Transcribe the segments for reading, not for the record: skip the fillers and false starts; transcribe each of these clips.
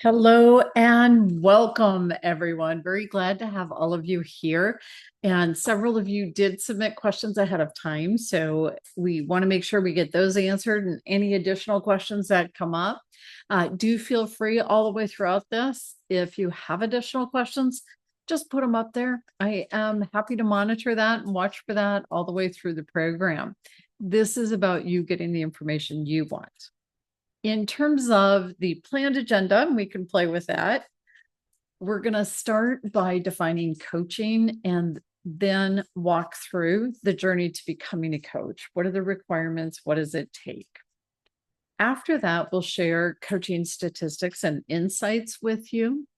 Hello and welcome, everyone. Very glad to have all of you here. And several of you did submit questions ahead of time. So we want to make sure we get those answered and any additional questions that come up. Do feel free all the way throughout this. If you have additional questions, just put them up there. I am happy to monitor that and watch for that all the way through the program. This is about you getting the information you want. In terms of the planned agenda, and we can play with that, we're going to start by defining coaching and then walk through the journey to becoming a coach. What are the requirements? What does it take? After that, we'll share coaching statistics and insights with you.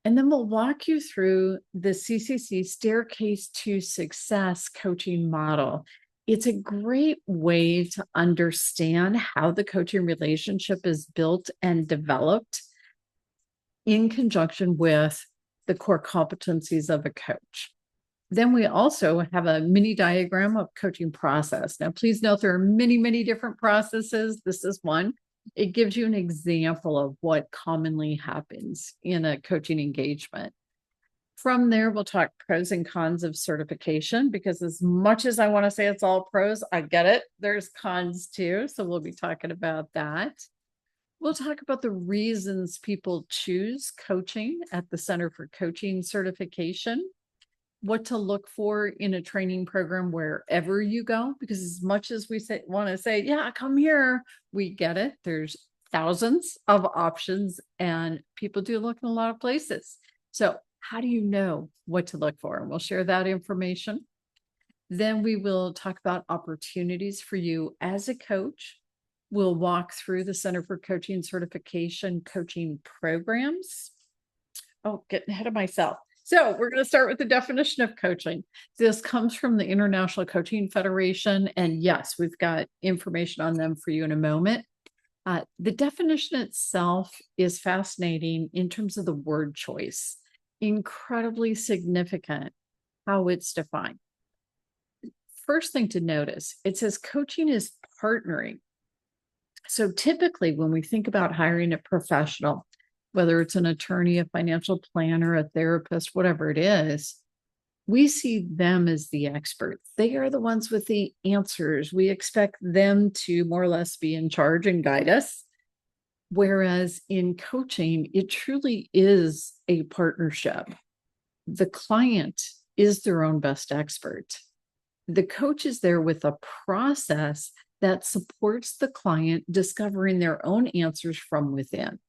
And then we'll walk you through the CCC Staircase to Success coaching model. It's a great way to understand how the coaching relationship is built and developed in conjunction with the core competencies of a coach. Then we also have a mini diagram of coaching process. Now, please note there are many, many different processes. This is one. It gives you an example of what commonly happens in a coaching engagement. From there, we'll talk pros and cons of certification, because as much as I want to say it's all pros, I get it. There's cons too. So we'll be talking about that. We'll talk about the reasons people choose coaching at the Center for Coaching Certification, what to look for in a training program wherever you go, because as much as we want to say, yeah, come here, we get it. There's thousands of options and people do look in a lot of places. So how do you know what to look for? And we'll share that information. Then we will talk about opportunities for you as a coach. We'll walk through the Center for Coaching Certification coaching programs. Oh, getting ahead of myself. So we're going to start with the definition of coaching. This comes from the International Coaching Federation. And yes, we've got information on them for you in a moment. The definition itself is fascinating in terms of the word choice. Incredibly significant how it's defined. First thing to notice, it says coaching is partnering. So typically when we think about hiring a professional, whether it's an attorney, a financial planner, a therapist, whatever it is, we see them as the experts. They are the ones with the answers. We expect them to more or less be in charge and guide us. Whereas in coaching, it truly is a partnership. The client is their own best expert. The coach is there with a process that supports the client discovering their own answers from within.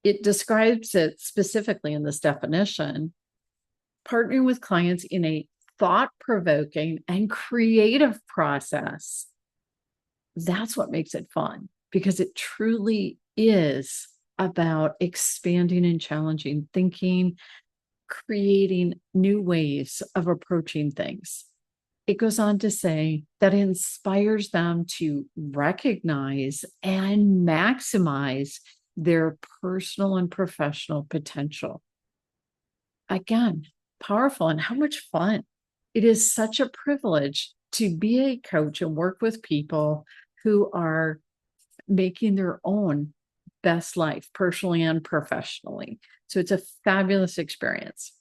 It describes it specifically in this definition, partnering with clients in a thought-provoking and creative process. That's what makes it fun, because it truly is about expanding and challenging thinking, creating new ways of approaching things. It goes on to say that it inspires them to recognize and maximize their personal and professional potential. Again, powerful, and how much fun. It is such a privilege to be a coach and work with people who are making their own best life, personally and professionally. So it's a fabulous experience.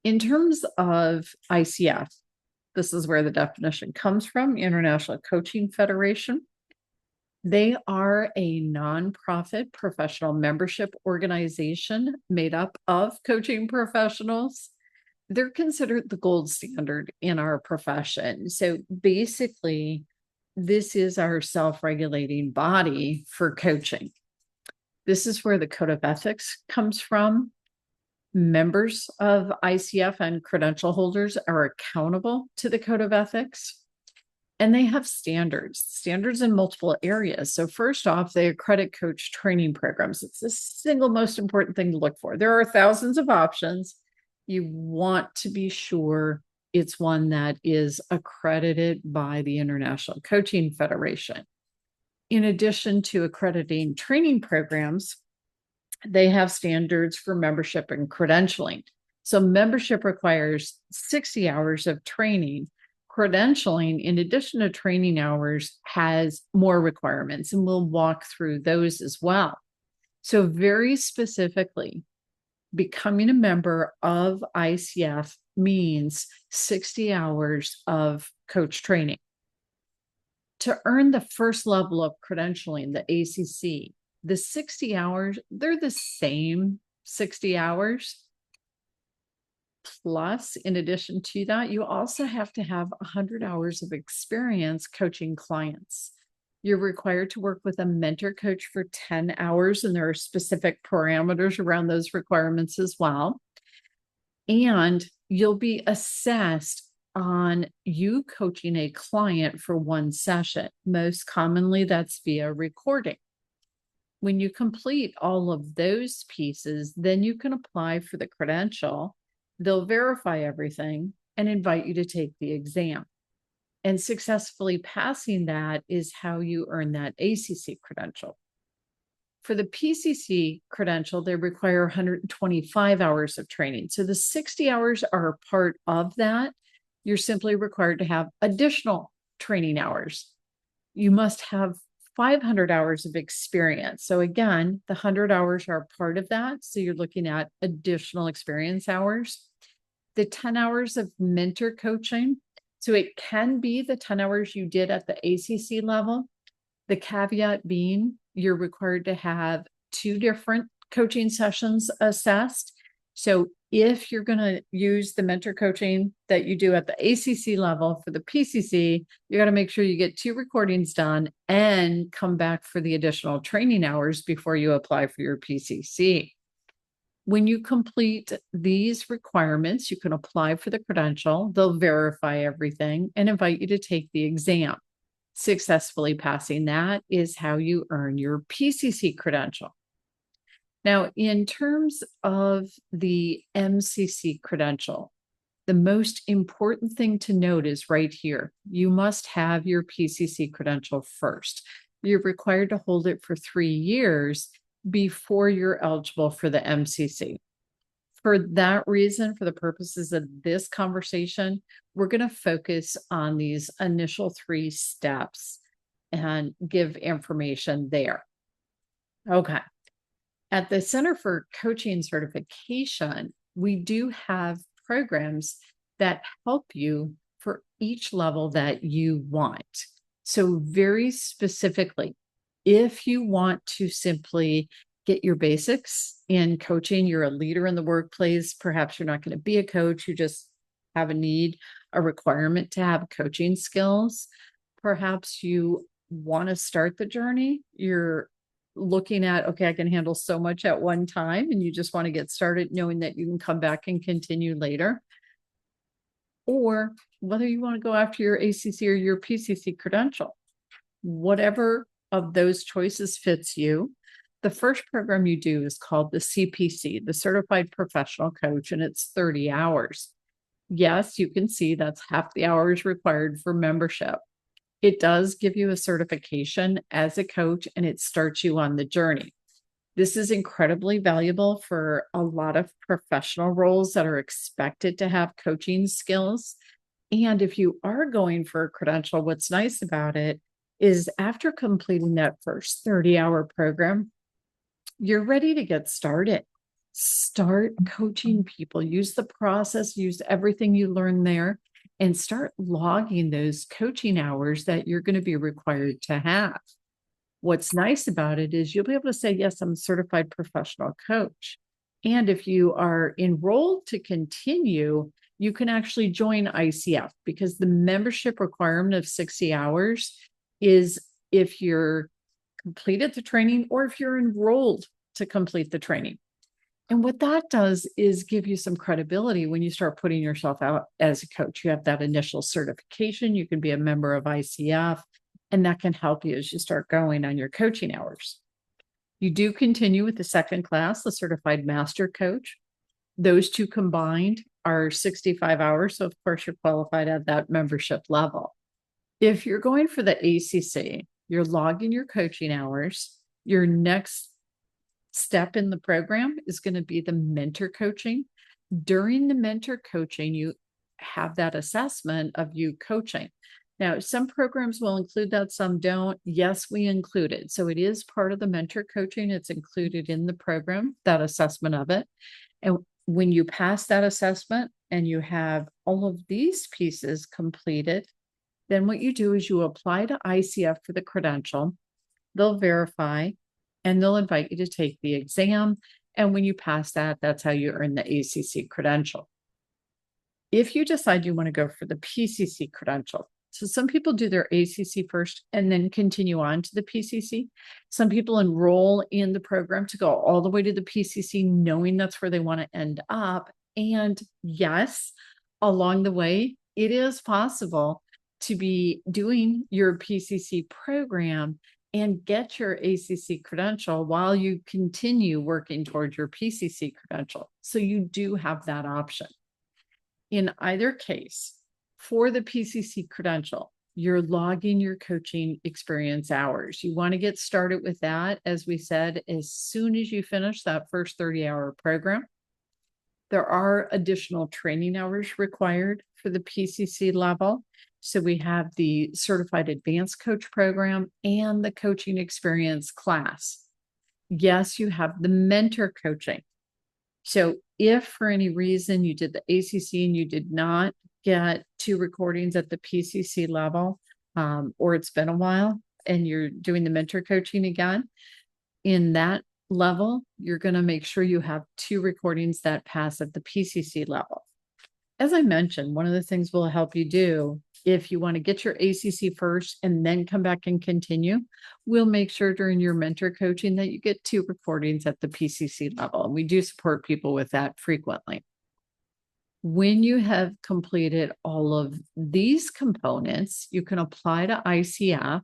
In terms of ICF, this is where the definition comes from, International Coaching Federation. They are a nonprofit professional membership organization made up of coaching professionals. They're considered the gold standard in our profession. So basically, this is our self-regulating body for coaching. This is where the code of ethics comes from. Members of ICF and credential holders are accountable to the code of ethics. And they have standards in multiple areas. So first off, they accredit coach training programs. It's the single most important thing to look for. There are thousands of options. You want to be sure it's one that is accredited by the International Coaching Federation. In addition to accrediting training programs, they have standards for membership and credentialing. So membership requires 60 hours of training. Credentialing, in addition to training hours, has more requirements, and we'll walk through those as well. So very specifically, becoming a member of ICF means 60 hours of coach training. To earn the first level of credentialing, the ACC, the 60 hours, they're the same 60 hours. Plus, in addition to that, you also have to have 100 hours of experience coaching clients. You're required to work with a mentor coach for 10 hours, and there are specific parameters around those requirements as well. And you'll be assessed on you coaching a client for one session. Most commonly, that's via recording. When you complete all of those pieces, then you can apply for the credential. They'll verify everything and invite you to take the exam. And successfully passing that is how you earn that ACC credential. For the PCC credential, they require 125 hours of training. So the 60 hours are a part of that. You're simply required to have additional training hours. You must have 500 hours of experience. So again, the 100 hours are part of that. So you're looking at additional experience hours. The 10 hours of mentor coaching. So it can be the 10 hours you did at the ACC level. The caveat being you're required to have 2 different coaching sessions assessed. So if you're going to use the mentor coaching that you do at the ACC level for the PCC, you got to make sure you get 2 recordings done and come back for the additional training hours before you apply for your PCC. When you complete these requirements, you can apply for the credential. They'll verify everything and invite you to take the exam. Successfully passing that is how you earn your PCC credential. Now, in terms of the MCC credential, the most important thing to note is right here. You must have your PCC credential first. You're required to hold it for 3 years before you're eligible for the MCC. For that reason, for the purposes of this conversation, we're going to focus on these initial 3 steps and give information there. Okay. At the Center for Coaching Certification, we do have programs that help you for each level that you want. So very specifically, if you want to simply get your basics in coaching, you're a leader in the workplace, perhaps you're not going to be a coach, you just have a need, a requirement to have coaching skills. Perhaps you want to start the journey. You're looking at, okay, I can handle so much at one time, and you just want to get started knowing that you can come back and continue later. Or whether you want to go after your ACC or your PCC credential, whatever of those choices fits you. The first program you do is called the CPC, the Certified Professional Coach, and it's 30 hours. Yes, you can see that's half the hours required for membership. It does give you a certification as a coach, and it starts you on the journey. This is incredibly valuable for a lot of professional roles that are expected to have coaching skills. And if you are going for a credential, what's nice about it is after completing that first 30-hour program, you're ready to get started. Start coaching people, use the process, use everything you learn there, and start logging those coaching hours that you're going to be required to have. What's nice about it is you'll be able to say, yes, I'm a certified professional coach. And if you are enrolled to continue, you can actually join ICF, because the membership requirement of 60 hours is if you're completed the training or if you're enrolled to complete the training. And what that does is give you some credibility when you start putting yourself out as a coach. You have that initial certification, you can be a member of ICF, and that can help you as you start going on your coaching hours. You do continue with the second class, the Certified Master Coach. Those 2 combined are 65 hours. So of course you're qualified at that membership level. If you're going for the ACC, you're logging your coaching hours. Your next step in the program is going to be the mentor coaching. During the mentor coaching, you have that assessment of you coaching. Now, some programs will include that, some don't. Yes, we include it. So it is part of the mentor coaching. It's included in the program, that assessment of it. And when you pass that assessment and you have all of these pieces completed, then what you do is you apply to ICF for the credential. They'll verify and they'll invite you to take the exam. And when you pass that, that's how you earn the ACC credential. If you decide you want to go for the PCC credential, so some people do their ACC first and then continue on to the PCC. Some people enroll in the program to go all the way to the PCC, knowing that's where they want to end up. And yes, along the way, it is possible to be doing your PCC program and get your ACC credential while you continue working towards your PCC credential. So you do have that option. In either case, for the PCC credential, you're logging your coaching experience hours. You want to get started with that, as we said, as soon as you finish that first 30-hour program. There are additional training hours required for the PCC level. So we have the Certified Advanced Coach program and the coaching experience class. Yes, you have the mentor coaching. So if for any reason you did the ACC and you did not get 2 recordings at the PCC level, or it's been a while and you're doing the mentor coaching again, in that level, you're going to make sure you have 2 recordings that pass at the PCC level. As I mentioned, one of the things we'll help you do, if you want to get your ACC first and then come back and continue, we'll make sure during your mentor coaching that you get 2 recordings at the PCC level. And we do support people with that frequently. When you have completed all of these components, you can apply to ICF.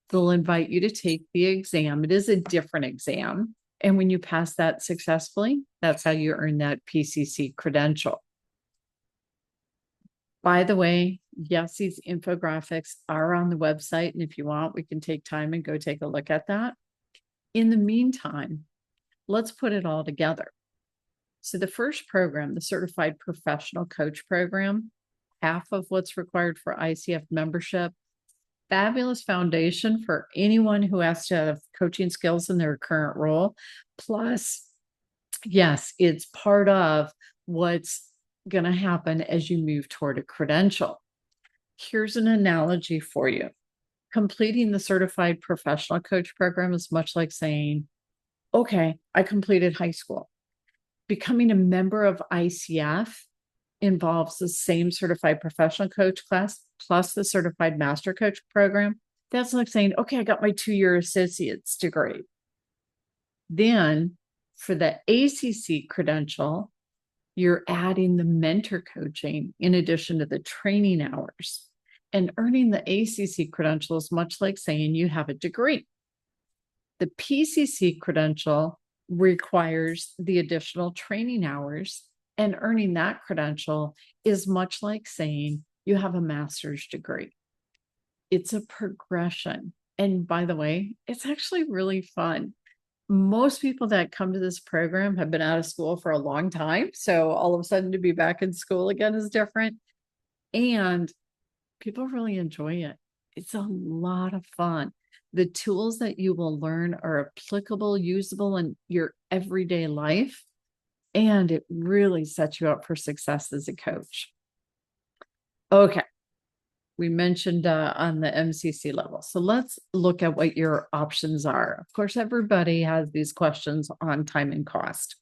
They'll invite you to take the exam. It is a different exam. And when you pass that successfully, that's how you earn that PCC credential. By the way, yes, these infographics are on the website. And if you want, we can take time and go take a look at that. In the meantime, let's put it all together. So the first program, the Certified Professional Coach program, half of what's required for ICF membership, fabulous foundation for anyone who has to have coaching skills in their current role. Plus, yes, it's part of what's going to happen as you move toward a credential. Here's an analogy for you. Completing the Certified Professional Coach program is much like saying, okay, I completed high school. Becoming a member of ICF involves the same Certified Professional Coach class plus the Certified Master Coach program. That's like saying, okay, I got my 2-year associate's degree. Then for the ACC credential, you're adding the mentor coaching in addition to the training hours. And earning the ACC credential is much like saying you have a degree. The PCC credential requires the additional training hours, and earning that credential is much like saying you have a master's degree. It's a progression. And by the way, it's actually really fun. Most people that come to this program have been out of school for a long time. So all of a sudden to be back in school again is different. And people really enjoy it. It's a lot of fun. The tools that you will learn are applicable, usable in your everyday life. And it really sets you up for success as a coach. Okay. We mentioned on the MCC level. So let's look at what your options are. Of course, everybody has these questions on time and cost.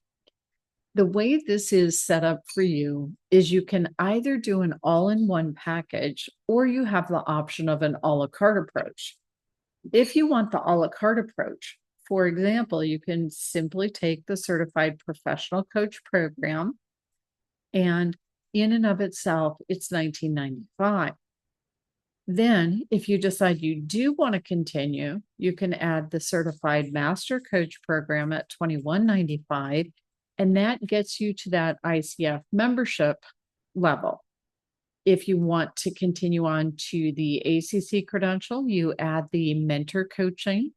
The way this is set up for you is you can either do an all-in-one package or you have the option of an a la carte approach. If you want the a la carte approach, for example, you can simply take the Certified Professional Coach program, and in and of itself, it's $19.95. Then, if you decide you do want to continue, you can add the Certified Master Coach program at $21.95, and that gets you to that ICF membership level. If you want to continue on to the ACC credential, you add the mentor coaching,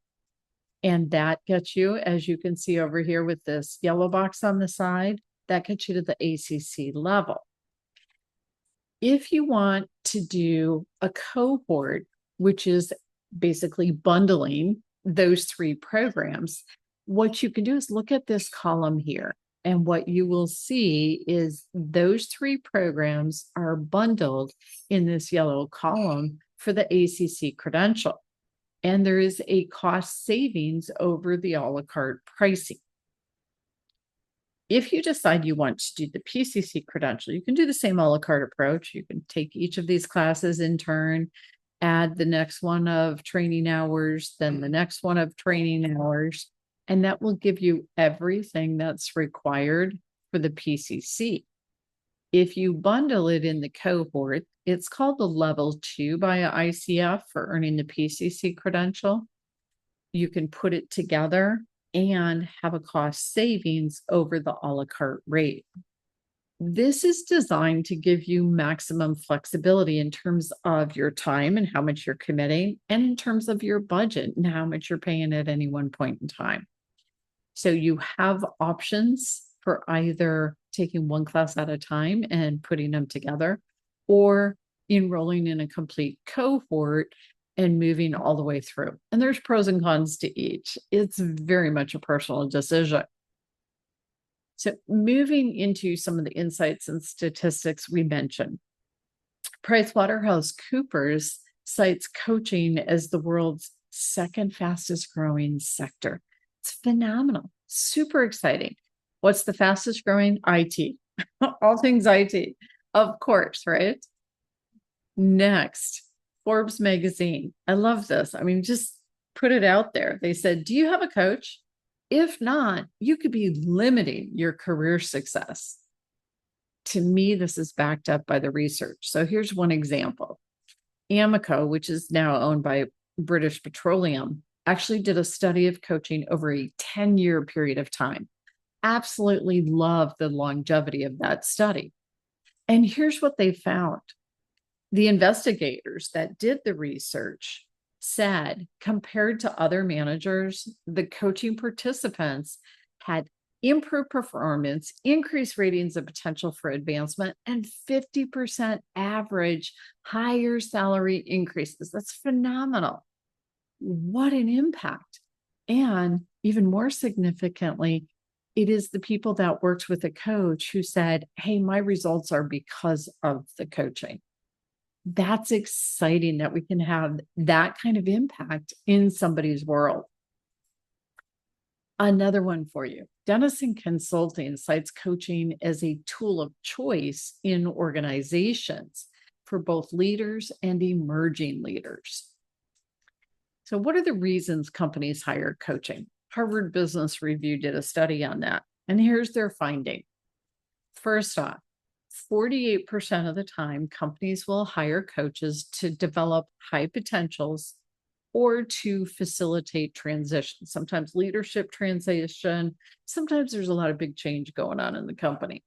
and that gets you, as you can see over here with this yellow box on the side, that gets you to the ACC level. If you want to do a cohort, which is basically bundling those three programs, what you can do is look at this column here. And what you will see is those three programs are bundled in this yellow column for the ACC credential. And there is a cost savings over the a la carte pricing. If you decide you want to do the PCC credential, you can do the same a la carte approach. You can take each of these classes in turn, add the next one of training hours, then the next one of training hours, and that will give you everything that's required for the PCC. If you bundle it in the cohort, it's called the level 2 by ICF for earning the PCC credential. You can put it together and have a cost savings over the a la carte rate. This is designed to give you maximum flexibility in terms of your time and how much you're committing, and in terms of your budget and how much you're paying at any one point in time. So you have options for either taking one class at a time and putting them together, or enrolling in a complete cohort and moving all the way through. And there's pros and cons to each. It's very much a personal decision. So moving into some of the insights and statistics we mentioned, PricewaterhouseCoopers cites coaching as the world's second fastest growing sector. It's phenomenal, super exciting. What's the fastest growing? IT, all things IT, of course, right? Next, Forbes magazine. I love this. I mean, just put it out there. They said, do you have a coach? If not, you could be limiting your career success. To me, this is backed up by the research. So here's one example. Amoco, which is now owned by British Petroleum, actually did a study of coaching over a 10-year period of time. Absolutely love the longevity of that study. And here's what they found. The investigators that did the research said, compared to other managers, the coaching participants had improved performance, increased ratings of potential for advancement, and 50% average higher salary increases. That's phenomenal. What an impact. And even more significantly, it is the people that worked with a coach who said, hey, my results are because of the coaching. That's exciting that we can have that kind of impact in somebody's world. Another one for you. Dennison Consulting cites coaching as a tool of choice in organizations for both leaders and emerging leaders. So what are the reasons companies hire coaching? Harvard Business Review did a study on that, and here's their finding. First off, 48% of the time, companies will hire coaches to develop high potentials or to facilitate transition. Sometimes leadership transition, sometimes there's a lot of big change going on in the company.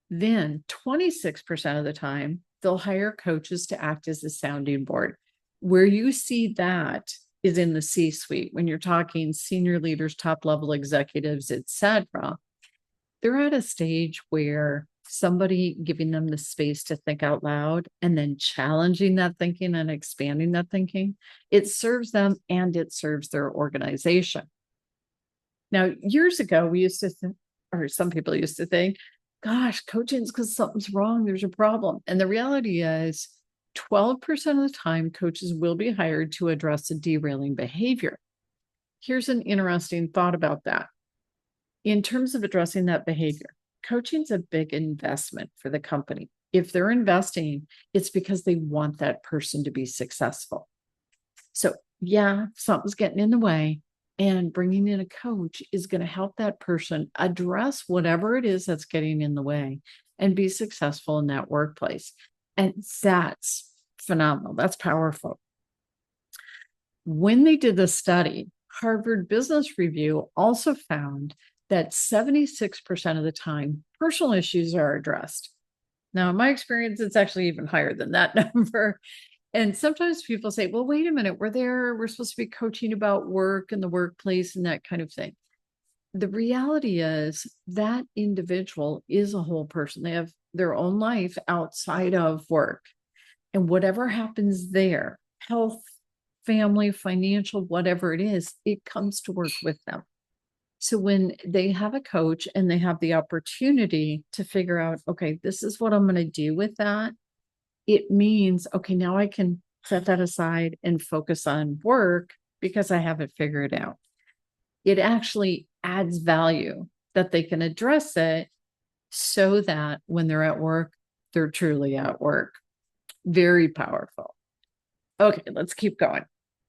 Then 26% of the time, they'll hire coaches to act as a sounding board. Where you see that is in the C-suite, when you're talking senior leaders, top level executives, etc. They're at a stage where somebody giving them the space to think out loud and then challenging that thinking and expanding that thinking, it serves them and it serves their organization. Now, years ago, we used to think, or some people used to think, gosh, coaching's because something's wrong, there's a problem. And the reality is 12% of the time, coaches will be hired to address a derailing behavior. Here's an interesting thought about that. In terms of addressing that behavior, coaching's a big investment for the company. If they're investing, it's because they want that person to be successful. So yeah, something's getting in the way, and bringing in a coach is going to help that person address whatever it is that's getting in the way and be successful in that workplace. And that's phenomenal. That's powerful. When they did the study, Harvard Business Review also found that 76% of the time, personal issues are addressed. Now, in my experience, it's actually even higher than that number. And sometimes people say, well, wait a minute, we're supposed to be coaching about work and the workplace and that kind of thing. the reality is that individual is a whole person. They have their own life outside of work. And whatever happens there, health, family, financial, whatever it is, it comes to work with them. So when they have a coach and they have the opportunity to figure out, okay, this is what I'm going to do with that, it means, okay, now I can set that aside and focus on work because I have it figured out. It actually adds value that they can address it so that when they're at work, they're truly at work. Very powerful. Okay, let's keep going.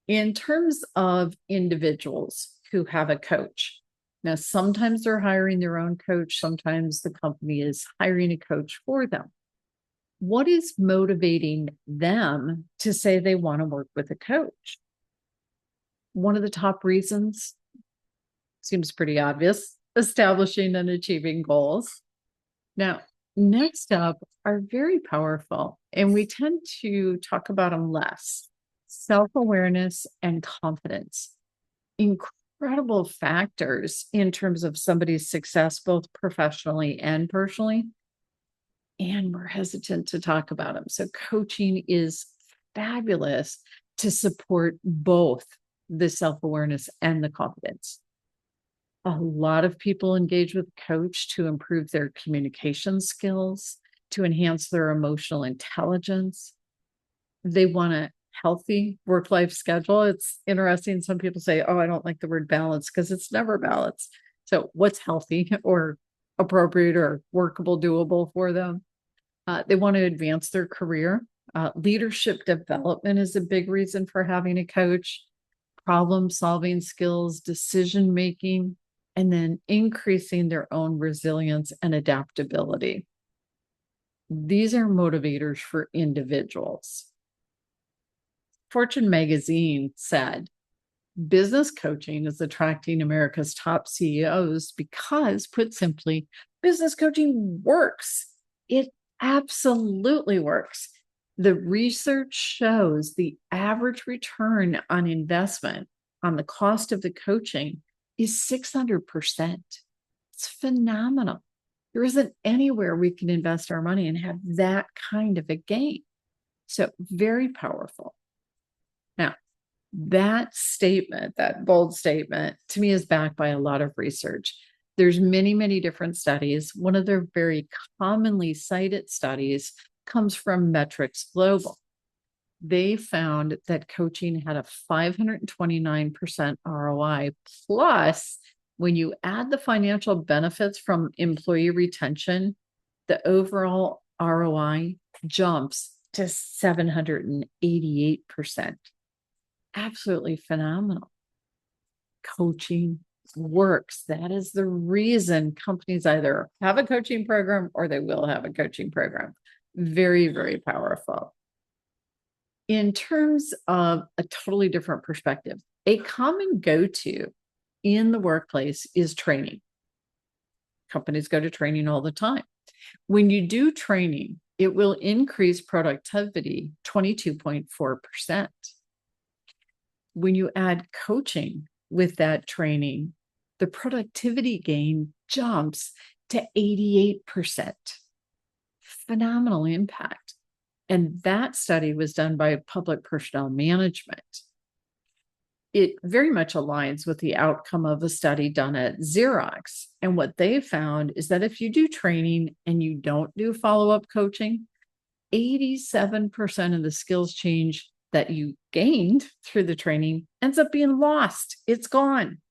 In terms of individuals who have a coach, now sometimes they're hiring their own coach, sometimes the company is hiring a coach for them. What is motivating them to say they want to work with a coach? One of the top reasons seems pretty obvious: establishing and achieving goals. Now, next up are very powerful, and we tend to talk about them less: self-awareness and confidence. Incredible factors in terms of somebody's success, both professionally and personally. And we're hesitant to talk about them. So, coaching is fabulous to support both the self-awareness and the confidence. A lot of people engage with coach to improve their communication skills, to enhance their emotional intelligence. They want a healthy work-life schedule. It's interesting. Some people say, oh, I don't like the word balance because it's never balanced. So what's healthy or appropriate or workable, doable for them? They want to advance their career. Leadership development is a big reason for having a coach. Problem-solving skills, decision-making, and then increasing their own resilience and adaptability. These are motivators for individuals. Fortune magazine said, business coaching is attracting America's top CEOs because, put simply, business coaching works. It absolutely works. The research shows the average return on investment on the cost of the coaching is 600%. It's phenomenal. There isn't anywhere we can invest our money and have that kind of a gain. So very powerful. Now, that statement, that bold statement, to me is backed by a lot of research. There's many, many different studies. One of their very commonly cited studies comes from Metrics Global. They found that coaching had a 529% ROI. Plus, when you add the financial benefits from employee retention, the overall ROI jumps to 788%. Absolutely phenomenal. Coaching works. That is the reason companies either have a coaching program or they will have a coaching program. Very, very powerful. In terms of a totally different perspective, a common go-to in the workplace is training. Companies go to training all the time. When you do training, it will increase productivity 22.4%. When you add coaching with that training, the productivity gain jumps to 88%. Phenomenal impact. And that study was done by Public Personnel Management. It very much aligns with the outcome of a study done at Xerox. And what they found is that if you do training and you don't do follow-up coaching, 87% of the skills change that you gained through the training ends up being lost. It's gone.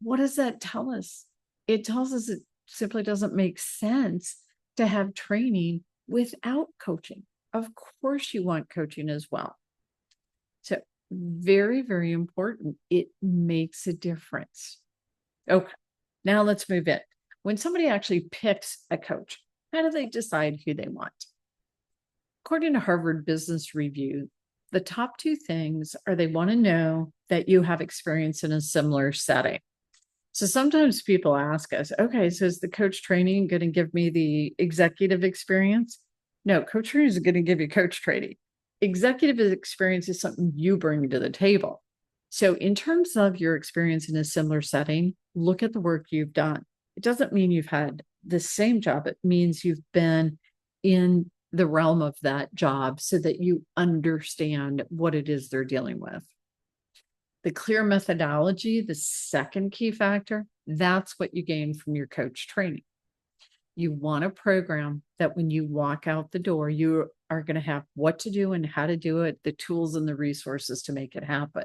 What does that tell us? It tells us it simply doesn't make sense to have training without coaching. Of course, you want coaching as well. So very, very important. It makes a difference. Okay, now let's move in. When somebody actually picks a coach, how do they decide who they want? According to Harvard Business Review, the top two things are they want to know that you have experience in a similar setting. So sometimes people ask us, okay, so is the coach training going to give me the executive experience? No, coach training is going to give you coach training. Executive experience is something you bring to the table. So in terms of your experience in a similar setting, look at the work you've done. It doesn't mean you've had the same job. It means you've been in the realm of that job so that you understand what it is they're dealing with. The clear methodology, the second key factor, that's what you gain from your coach training. You want a program that when you walk out the door, you are going to have what to do and how to do it, the tools and the resources to make it happen.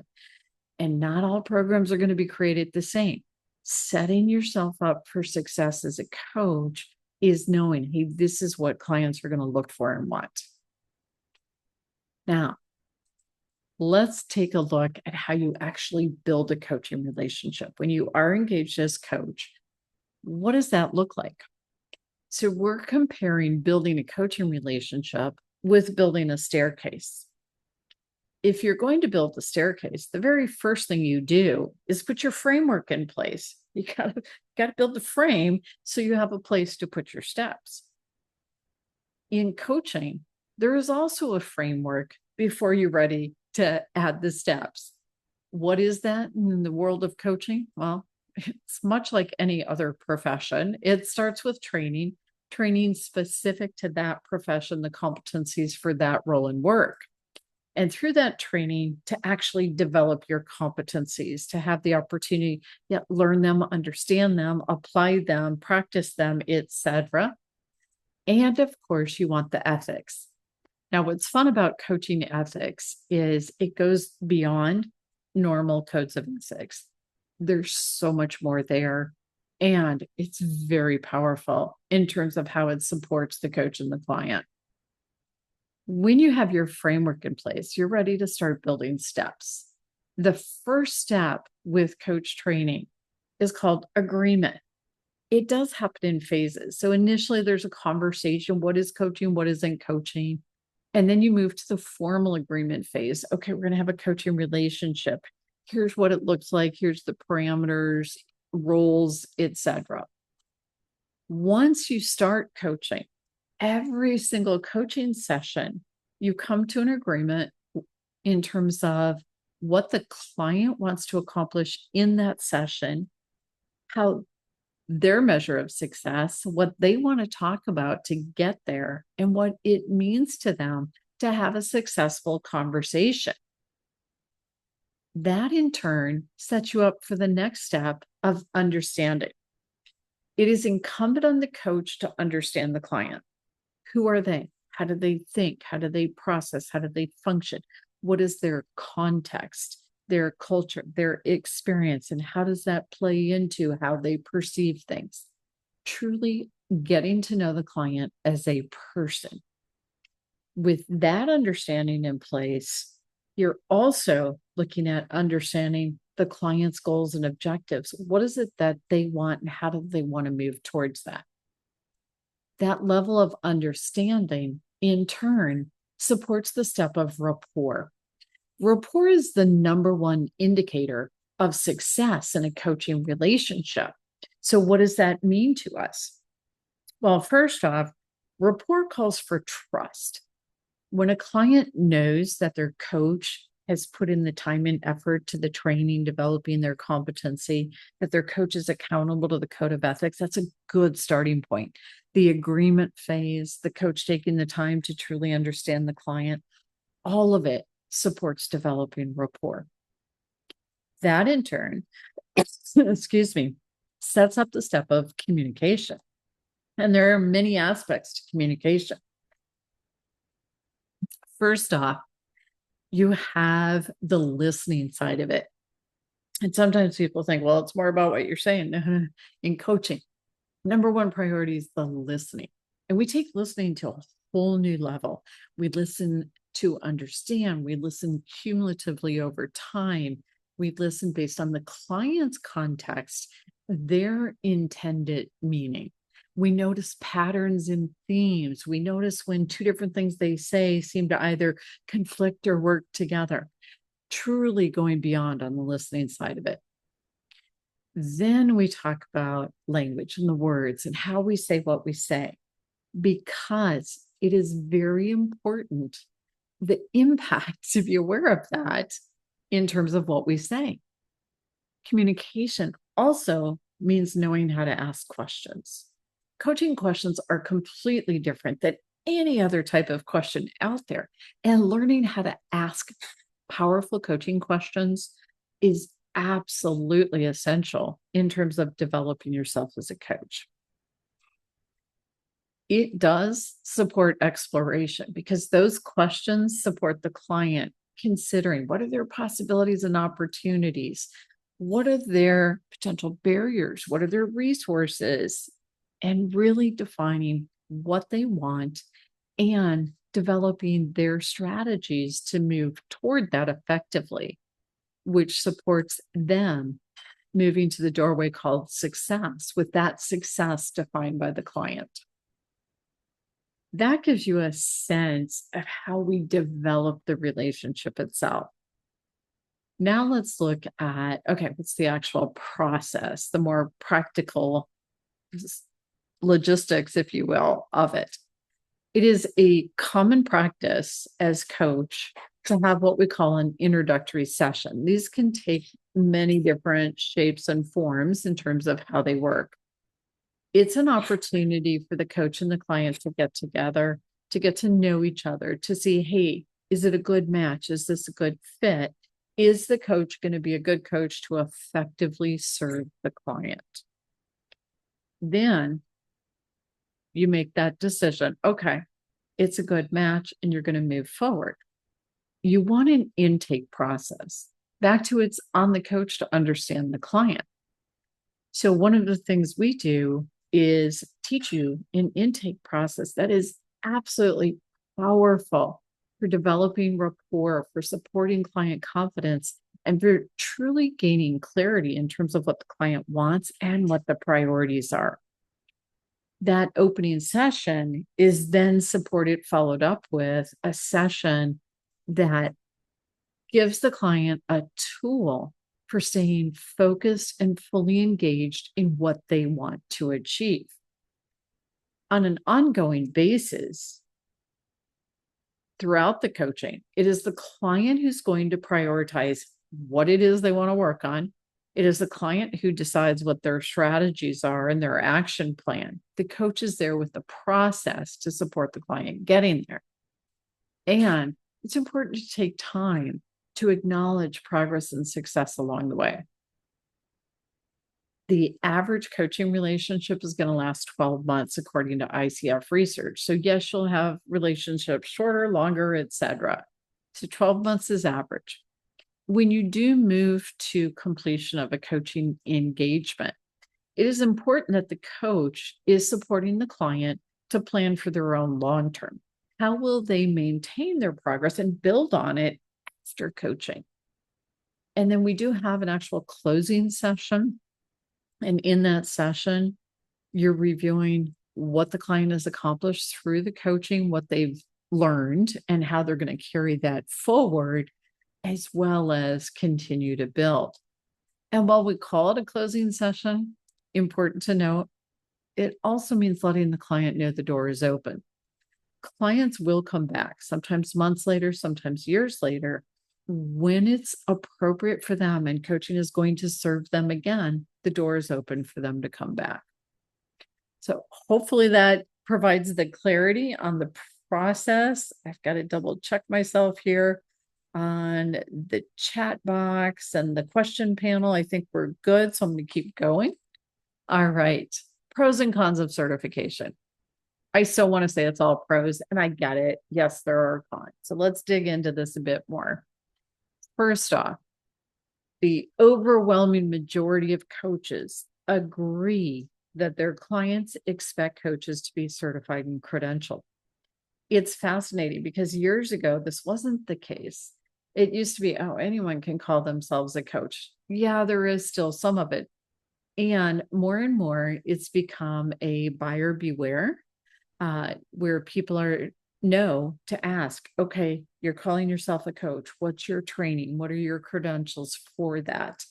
And not all programs are going to be created the same. Setting yourself up for success as a coach is knowing, hey, this is what clients are going to look for and want. Now, let's take a look at how you actually build a coaching relationship. When you are engaged as coach, what does that look like? So we're comparing building a coaching relationship with building a staircase. If you're going to build the staircase, the very first thing you do is put your framework in place. You got to build the frame so you have a place to put your steps. In coaching, there is also a framework before you're ready to add the steps. What is that in the world of coaching? Well, it's much like any other profession. It starts with training specific to that profession, the competencies for that role and work. And through that training to actually develop your competencies, to have the opportunity to learn them, understand them, apply them, practice them, etc. And of course, you want the ethics. Now, what's fun about coaching ethics is it goes beyond normal codes of ethics. There's so much more there. And it's very powerful in terms of how it supports the coach and the client. When you have your framework in place, you're ready to start building steps. The first step with coach training is called agreement. It does happen in phases. So initially there's a conversation. What is coaching? What isn't coaching? And then you move to the formal agreement phase. Okay, we're going to have a coaching relationship. Here's what it looks like. Here's the parameters, roles, etc. Once you start coaching, every single coaching session, you come to an agreement in terms of what the client wants to accomplish in that session, how their measure of success, what they want to talk about to get there, and what it means to them to have a successful conversation. That in turn sets you up for the next step of understanding. It is incumbent on the coach to understand the client. Who are they? How do they think? How do they process? How do they function? What is their context, their culture, their experience, and how does that play into how they perceive things? Truly getting to know the client as a person. With that understanding in place, you're also looking at understanding the client's goals and objectives. What is it that they want and how do they want to move towards that? That level of understanding, in turn, supports the step of rapport. Rapport is the number one indicator of success in a coaching relationship. So what does that mean to us? Well, first off, rapport calls for trust. When a client knows that their coach has put in the time and effort to the training, developing their competency, that their coach is accountable to the code of ethics, that's a good starting point. The agreement phase, the coach taking the time to truly understand the client, all of it supports developing rapport. That in turn, excuse me, sets up the step of communication. And there are many aspects to communication. First off, you have the listening side of it. And sometimes people think, well, it's more about what you're saying in coaching. Number one priority is the listening. And we take listening to a whole new level. We listen to understand. We listen cumulatively over time. We listen based on the client's context, their intended meaning. We notice patterns and themes. We notice when two different things they say seem to either conflict or work together. Truly going beyond on the listening side of it. Then we talk about language and the words and how we say what we say, because it is very important. The impact, to be aware of that, in terms of what we say. Communication also means knowing how to ask questions. Coaching questions are completely different than any other type of question out there. And learning how to ask powerful coaching questions is absolutely essential in terms of developing yourself as a coach. It does support exploration because those questions support the client considering what are their possibilities and opportunities? What are their potential barriers? What are their resources? And really defining what they want and developing their strategies to move toward that effectively, which supports them moving to the doorway called success, with that success defined by the client. That gives you a sense of how we develop the relationship itself. Now let's look at, okay, what's the actual process, the more practical logistics, if you will, of it. It is a common practice as coach to have what we call an introductory session. These can take many different shapes and forms in terms of how they work. It's an opportunity for the coach and the client to get together, to get to know each other, to see, hey, is it a good match? Is this a good fit? Is the coach going to be a good coach to effectively serve the client? Then you make that decision. Okay, it's a good match and you're going to move forward. You want an intake process. Back to it's on the coach to understand the client. So one of the things we do is teach you an intake process that is absolutely powerful for developing rapport, for supporting client confidence, and for truly gaining clarity in terms of what the client wants and what the priorities are. That opening session is then followed up with a session that gives the client a tool for staying focused and fully engaged in what they want to achieve. On an ongoing basis, throughout the coaching, it is the client who's going to prioritize what it is they want to work on. It is the client who decides what their strategies are and their action plan. The coach is there with the process to support the client getting there. And it's important to take time to acknowledge progress and success along the way. The average coaching relationship is going to last 12 months, according to ICF research. So yes, you'll have relationships shorter, longer, etc. So 12 months is average. When you do move to completion of a coaching engagement, it is important that the coach is supporting the client to plan for their own long term. How will they maintain their progress and build on it after coaching? And then we do have an actual closing session. And in that session, you're reviewing what the client has accomplished through the coaching, what they've learned, and how they're going to carry that forward, as well as continue to build. And while we call it a closing session, important to note, it also means letting the client know the door is open. Clients will come back, sometimes months later, sometimes years later, when it's appropriate for them and coaching is going to serve them again. The door is open for them to come back. So hopefully that provides the clarity on the process. I've got to double check myself here on the chat box and the question panel. I think we're good, so I'm going to keep going. All right. Pros and cons of certification. I still want to say it's all pros, and I get it. Yes, there are cons. So let's dig into this a bit more. First off, the overwhelming majority of coaches agree that their clients expect coaches to be certified and credentialed. It's fascinating because years ago, this wasn't the case. It used to be, oh, anyone can call themselves a coach. Yeah, there is still some of it. And more, it's become a buyer beware, where people know to ask, okay, you're calling yourself a coach. What's your training? What are your credentials for that?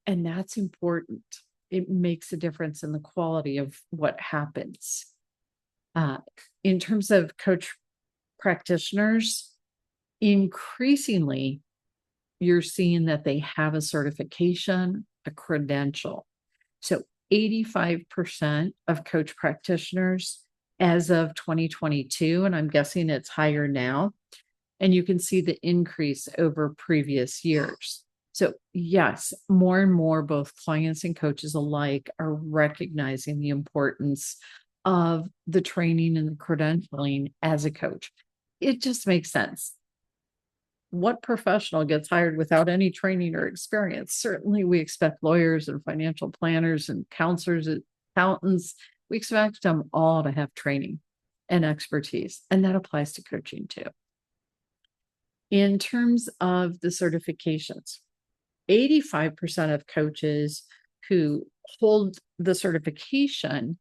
And that's important. It makes a difference in the quality of what happens. In terms of coach practitioners, increasingly, you're seeing that they have a certification, a credential. So 85% of coach practitioners as of 2022, and I'm guessing it's higher now, and you can see the increase over previous years. So yes, more and more, both clients and coaches alike are recognizing the importance of the training and the credentialing as a coach. It just makes sense. What professional gets hired without any training or experience? Certainly, we expect lawyers and financial planners and counselors, accountants, we expect them all to have training and expertise, and that applies to coaching too. In terms of the certifications, 85% of coaches who hold the certification,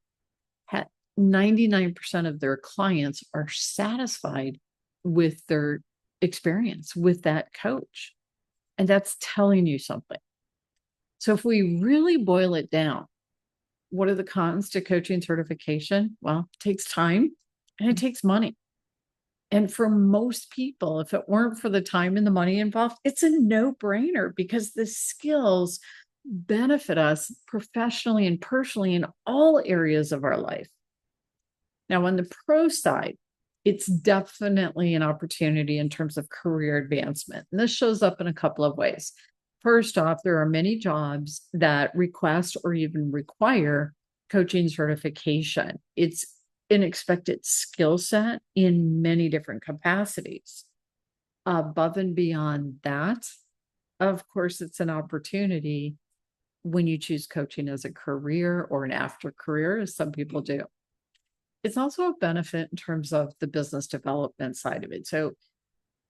99% of their clients are satisfied with their experience with that coach. And that's telling you something. So if we really boil it down, what are the cons to coaching certification? Well, it takes time and it takes money. And for most people, if it weren't for the time and the money involved, it's a no-brainer because the skills benefit us professionally and personally in all areas of our life. Now, on the pro side, it's definitely an opportunity in terms of career advancement. And this shows up in a couple of ways. First off, there are many jobs that request or even require coaching certification. It's an expected skill set in many different capacities. Above and beyond that, of course, it's an opportunity when you choose coaching as a career or an after career, as some people do. It's also a benefit in terms of the business development side of it. So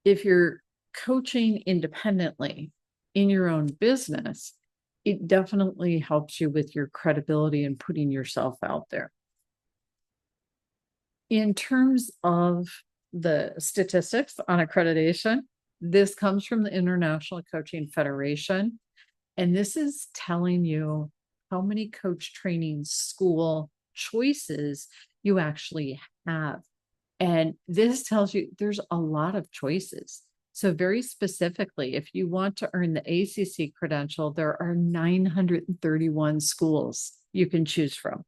if you're coaching independently in your own business, it definitely helps you with your credibility and putting yourself out there. In terms of the statistics on accreditation, this comes from the International Coaching Federation. And this is telling you how many coach training school choices you actually have. And this tells you there's a lot of choices. So very specifically, if you want to earn the ACC credential, there are 931 schools you can choose from.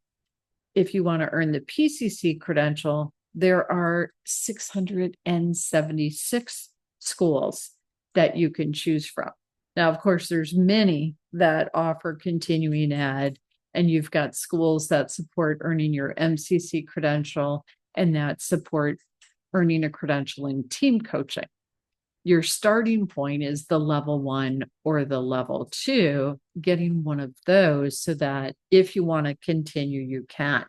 If you want to earn the PCC credential, there are 676 schools that you can choose from. Now, of course, there's many that offer continuing ed, and you've got schools that support earning your MCC credential and that support earning a credential in team coaching. Your starting point is the level 1 or the level 2, getting one of those so that if you want to continue, you can.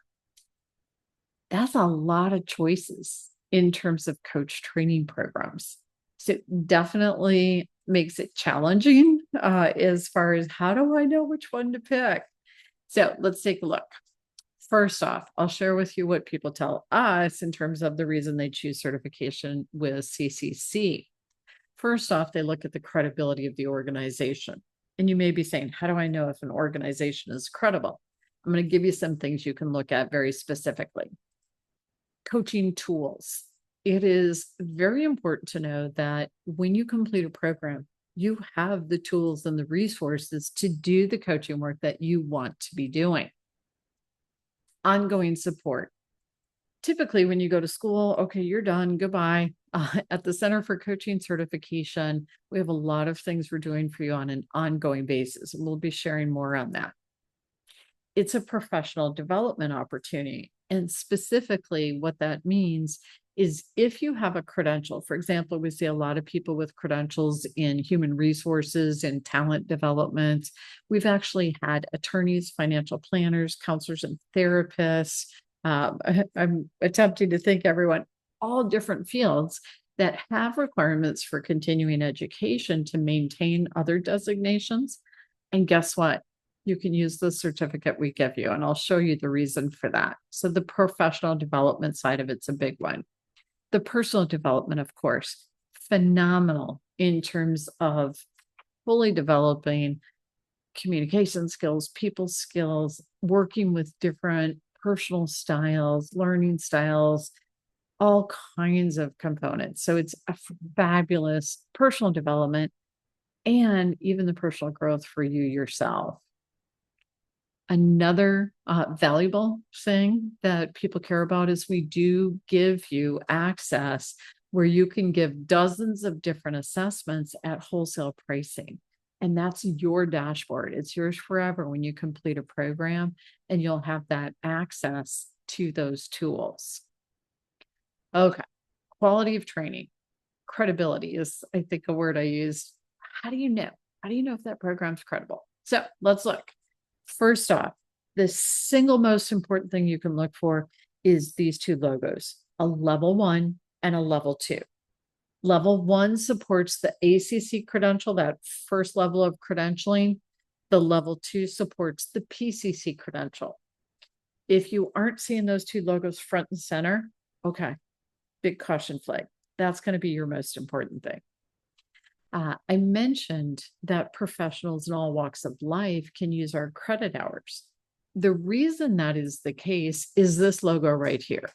That's a lot of choices in terms of coach training programs. So it definitely makes it challenging as far as how do I know which one to pick? So let's take a look. First off, I'll share with you what people tell us in terms of the reason they choose certification with CCC. First off, they look at the credibility of the organization. And you may be saying, how do I know if an organization is credible? I'm going to give you some things you can look at very specifically. Coaching tools. It is very important to know that when you complete a program, you have the tools and the resources to do the coaching work that you want to be doing. Ongoing support. Typically, when you go to school, okay, you're done, goodbye. At the Center for Coaching Certification, we have a lot of things we're doing for you on an ongoing basis, and we'll be sharing more on that. It's a professional development opportunity. And specifically, what that means is if you have a credential, for example, we see a lot of people with credentials in human resources and talent development. We've actually had attorneys, financial planners, counselors, and therapists. I'm attempting to think everyone, all different fields that have requirements for continuing education to maintain other designations. And guess what? You can use the certificate we give you, and I'll show you the reason for that. So the professional development side of it's a big one. The personal development, of course, phenomenal in terms of fully developing communication skills, people skills, working with different personal styles, learning styles, all kinds of components. So it's a fabulous personal development. and even the personal growth for you yourself. Another valuable thing that people care about is we do give you access where you can give dozens of different assessments at wholesale pricing. And that's your dashboard. It's yours forever when you complete a program, and you'll have that access to those tools. Okay, quality of training. Credibility is, I think, a word I use. How do you know? How do you know if that program's credible? So let's look. First off, the single most important thing you can look for is these two logos, a level 1 and a level 2. Level 1 supports the ACC credential, that first level of credentialing. The level 2 supports the PCC credential. If you aren't seeing those two logos front and center, okay, big caution flag. That's going to be your most important thing. I mentioned that professionals in all walks of life can use our credit hours. The reason that is the case is this logo right here.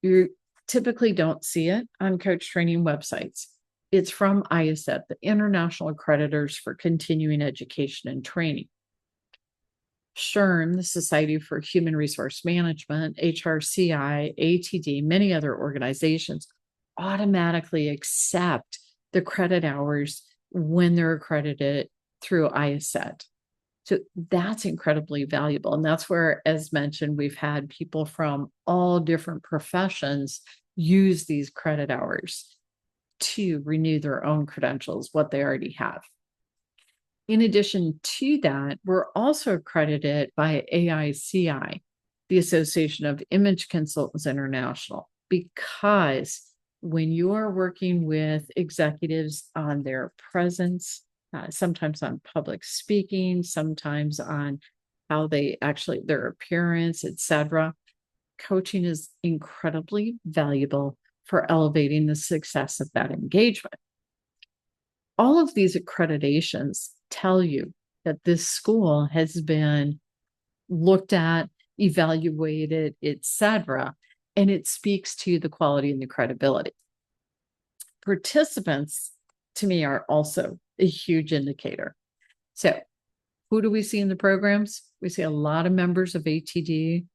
You typically don't see it on coach training websites. It's from ICF, the International Accreditors for Continuing Education and Training. SHRM, the Society for Human Resource Management, HRCI, ATD, many other organizations automatically accept the credit hours when they're accredited through ICF. So that's incredibly valuable. And that's where, as mentioned, we've had people from all different professions use these credit hours to renew their own credentials, what they already have. In addition to that, we're also accredited by AICI, the Association of Image Consultants International, because when you are working with executives on their presence, sometimes on public speaking, sometimes on how they actually, their appearance, etc., coaching is incredibly valuable for elevating the success of that engagement. All of these accreditations tell you that this school has been looked at, evaluated, etc., and it speaks to the quality and the credibility. Participants, to me, are also a huge indicator. So who do we see in the programs? We see a lot of members of ATD,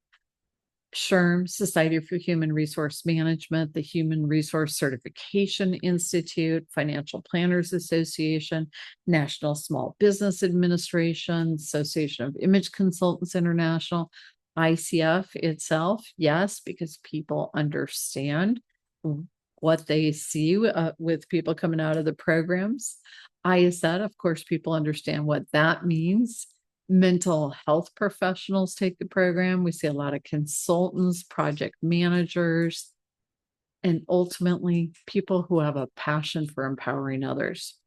SHRM, Society for Human Resource Management, the Human Resource Certification Institute, Financial Planners Association, National Small Business Administration, Association of Image Consultants International, ICF itself, yes, because people understand what they see with people coming out of the programs. ISET, of course, people understand what that means. Mental health professionals take the program. We see a lot of consultants, project managers, and ultimately people who have a passion for empowering others.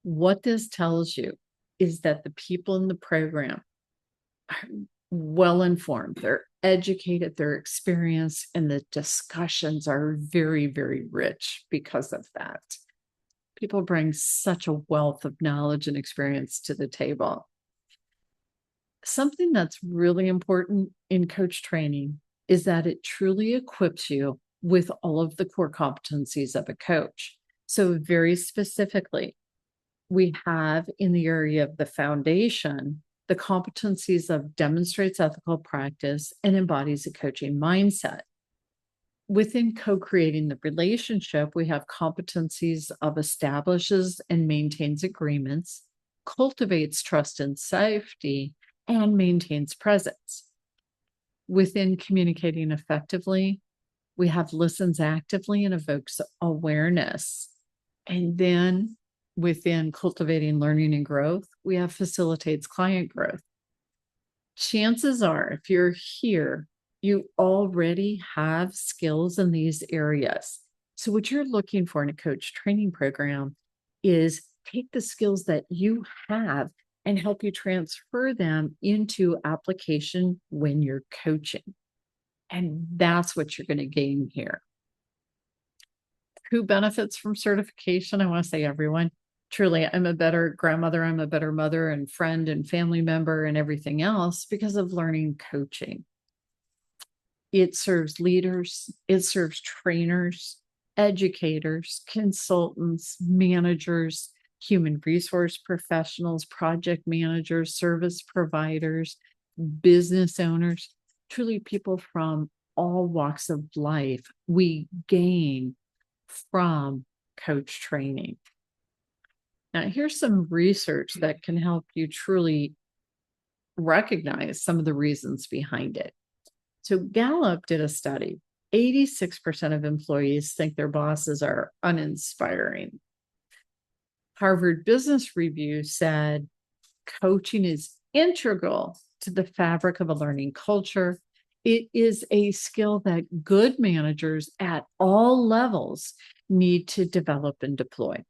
What this tells you is that the people in the program are well informed, they're educated, they're experienced, and the discussions are very, very rich because of that. People bring such a wealth of knowledge and experience to the table. Something that's really important in coach training is that it truly equips you with all of the core competencies of a coach. So very specifically, we have in the area of the foundation, the competencies of demonstrates ethical practice and embodies a coaching mindset. Within co-creating the relationship, we have competencies of establishes and maintains agreements, cultivates trust and safety, and maintains presence. Within communicating effectively, we have listens actively and evokes awareness. And then within cultivating learning and growth, we have facilitates client growth. Chances are, if you're here, you already have skills in these areas. So what you're looking for in a coach training program is take the skills that you have and help you transfer them into application when you're coaching. And that's what you're going to gain here. Who benefits from certification? I want to say everyone. Truly, I'm a better grandmother, I'm a better mother and friend and family member and everything else because of learning coaching. It serves leaders, it serves trainers, educators, consultants, managers, human resource professionals, project managers, service providers, business owners, truly people from all walks of life. We gain from coach training. Now, here's some research that can help you truly recognize some of the reasons behind it. So Gallup did a study. 86% of employees think their bosses are uninspiring. Harvard Business Review said coaching is integral to the fabric of a learning culture. It is a skill that good managers at all levels need to develop and deploy.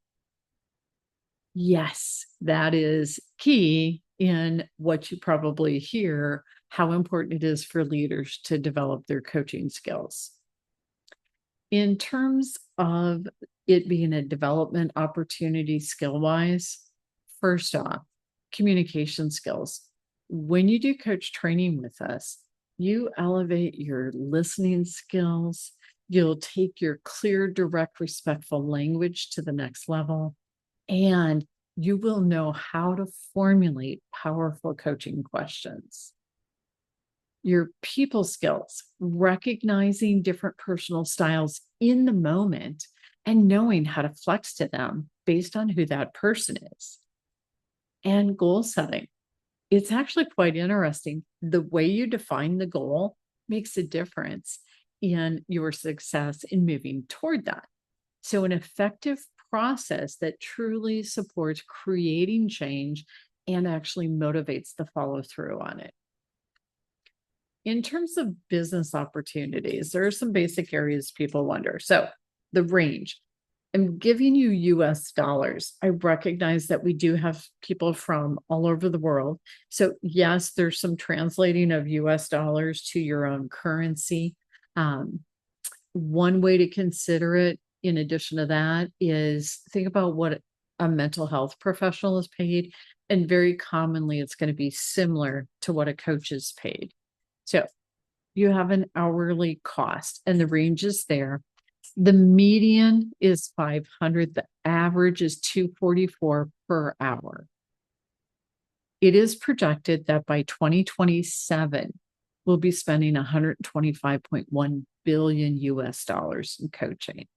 Yes, that is key in what you probably hear, how important it is for leaders to develop their coaching skills. In terms of it being a development opportunity skill-wise, first off, communication skills. When you do coach training with us, you elevate your listening skills. You'll take your clear, direct, respectful language to the next level, and you will know how to formulate powerful coaching questions. Your people skills, recognizing different personal styles in the moment and knowing how to flex to them based on who that person is. And goal setting. It's actually quite interesting. The way you define the goal makes a difference in your success in moving toward that. So an effective process that truly supports creating change and actually motivates the follow through on it. In terms of business opportunities, there are some basic areas people wonder. So the range. I'm giving you US dollars. I recognize that we do have people from all over the world. So yes, there's some translating of US dollars to your own currency. One way to consider it, in addition to that, is think about what a mental health professional is paid. And very commonly, it's going to be similar to what a coach is paid. So you have an hourly cost and the range is there. The median is 500. The average is 244 per hour. It is projected that by 2027, we'll be spending 125.1 billion US dollars in coaching.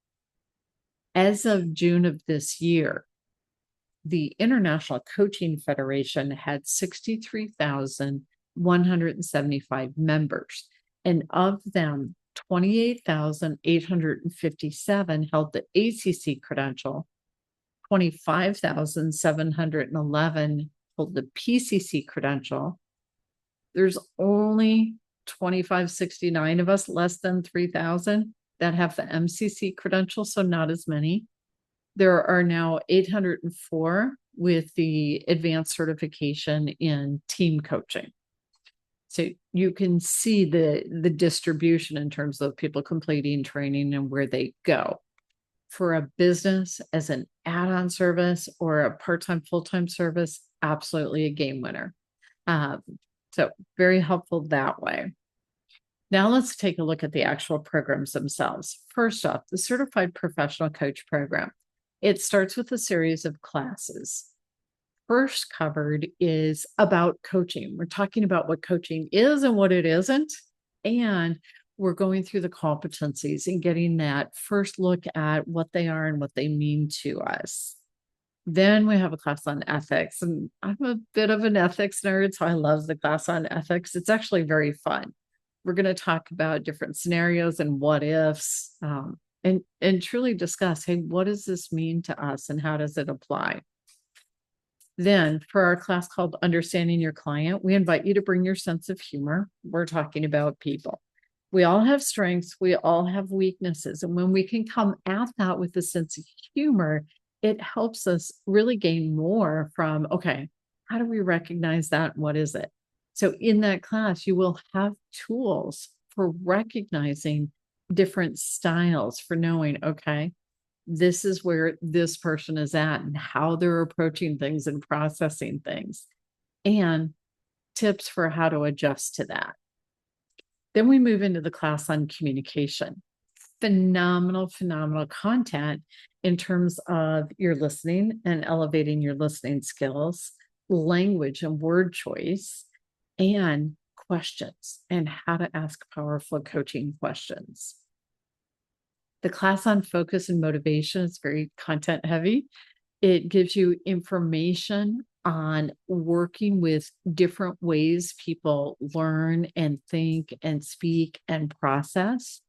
As of June of this year, the International Coaching Federation had 63,175 members, and of them, 28,857 held the ACC credential, 25,711 hold the PCC credential. There's only 2,569 of us, less than 3,000, that have the MCC credential, so not as many. There are now 804 with the advanced certification in team coaching. So you can see the distribution in terms of people completing training and where they go. For a business as an add-on service or a part-time, full-time service, absolutely a game winner. So very helpful that way. Now let's take a look at the actual programs themselves. First off, the Certified Professional Coach Program. It starts with a series of classes. First covered is about coaching. We're talking about what coaching is and what it isn't. And we're going through the competencies and getting that first look at what they are and what they mean to us. Then we have a class on ethics. And I'm a bit of an ethics nerd, so I love the class on ethics. It's actually very fun. We're going to talk about different scenarios and what ifs, and truly discuss, hey, what does this mean to us and how does it apply? Then for our class called Understanding Your Client, we invite you to bring your sense of humor. We're talking about people. We all have strengths. We all have weaknesses. And when we can come at that with a sense of humor, it helps us really gain more from, okay, how do we recognize that? What is it? So in that class, you will have tools for recognizing different styles, for knowing, okay, this is where this person is at and how they're approaching things and processing things, and tips for how to adjust to that. Then we move into the class on communication. phenomenal, phenomenal content in terms of your listening and elevating your listening skills, language and word choice, and questions and how to ask powerful coaching questions. The class on focus and motivation is very content heavy. It gives you information on working with different ways people learn and think and speak and process.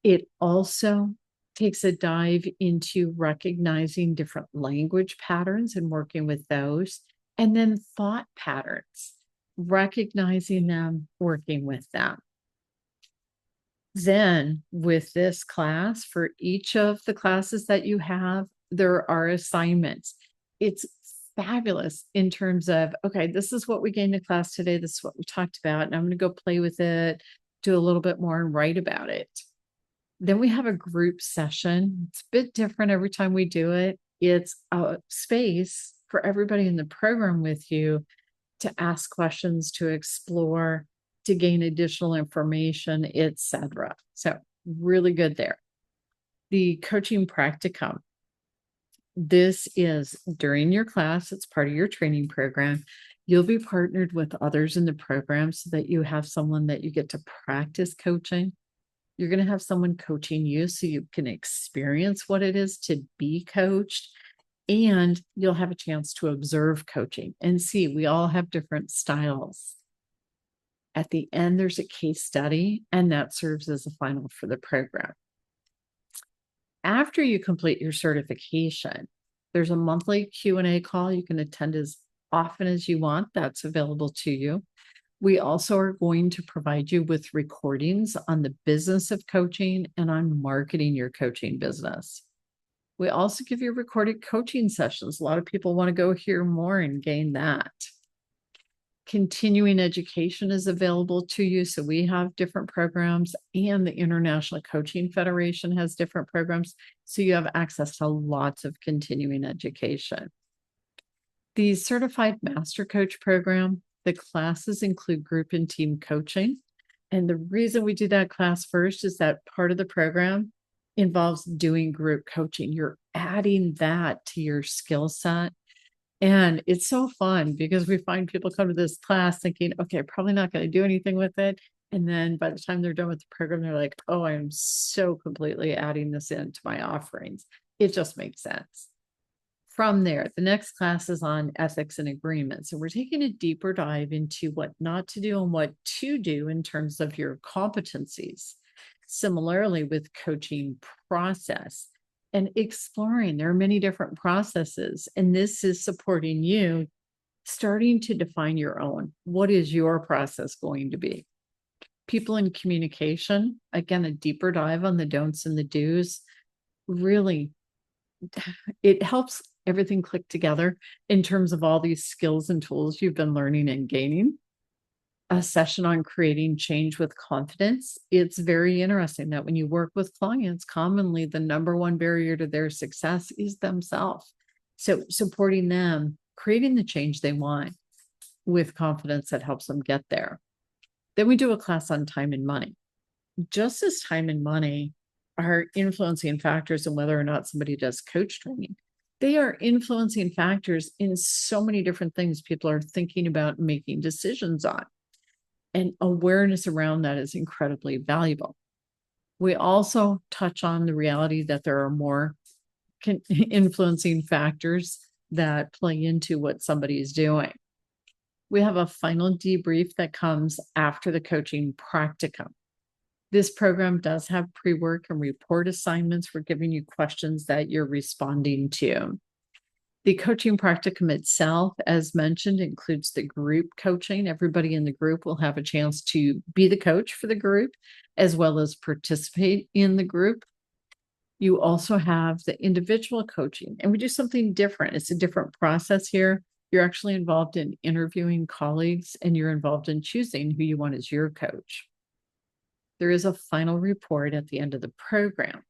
It also takes a dive into recognizing different language patterns and working with those, and then thought patterns, recognizing them, working with them. Then, with this class, for each of the classes that you have, there are assignments. It's fabulous in terms of, okay, this is what we gained in class today. This is what we talked about. And I'm going to go play with it, do a little bit more, and write about it. Then we have a group session. It's a bit different every time we do it. It's a space for everybody in the program with you to ask questions, to explore, to gain additional information, etc. So really good there. The coaching practicum. This is during your class. It's part of your training program. You'll be partnered with others in the program so that you have someone that you get to practice coaching. You're going to have someone coaching you so you can experience what it is to be coached. And you'll have a chance to observe coaching and see we all have different styles. At the end, there's a case study, and that serves as a final for the program. After you complete your certification, there's a monthly Q&A call. You can attend as often as you want. That's available to you. We also are going to provide you with recordings on the business of coaching and on marketing your coaching business. We also give you recorded coaching sessions. A lot of people want to go hear more and gain that. Continuing education is available to you. So we have different programs, and the International Coaching Federation has different programs. So you have access to lots of continuing education. The Certified Master Coach program, the classes include group and team coaching. And the reason we do that class first is that part of the program involves doing group coaching. You're adding that to your skill set. And it's so fun because we find people come to this class thinking, okay, probably not going to do anything with it. And then by the time they're done with the program, they're like, oh, I'm so completely adding this into my offerings. It just makes sense. From there, the next class is on ethics and agreements. So we're taking a deeper dive into what not to do and what to do in terms of your competencies. Similarly, with coaching process and exploring, there are many different processes, and this is supporting you starting to define your own. What is your process going to be? People in communication, again, a deeper dive on the don'ts and the do's. Really, it helps everything click together in terms of all these skills and tools you've been learning and gaining. A session on creating change with confidence. It's very interesting that when you work with clients, commonly the number one barrier to their success is themselves. So supporting them, creating the change they want with confidence that helps them get there. Then we do a class on time and money. Just as time and money are influencing factors in whether or not somebody does coach training, they are influencing factors in so many different things people are thinking about making decisions on. And awareness around that is incredibly valuable. We also touch on the reality that there are more influencing factors that play into what somebody is doing. We have a final debrief that comes after the coaching practicum. This program does have pre-work and report assignments. We're giving you questions that you're responding to. The coaching practicum itself, as mentioned, includes the group coaching. Everybody in the group will have a chance to be the coach for the group, as well as participate in the group. You also have the individual coaching, and we do something different. It's a different process here. You're actually involved in interviewing colleagues, and you're involved in choosing who you want as your coach. There is a final report at the end of the program.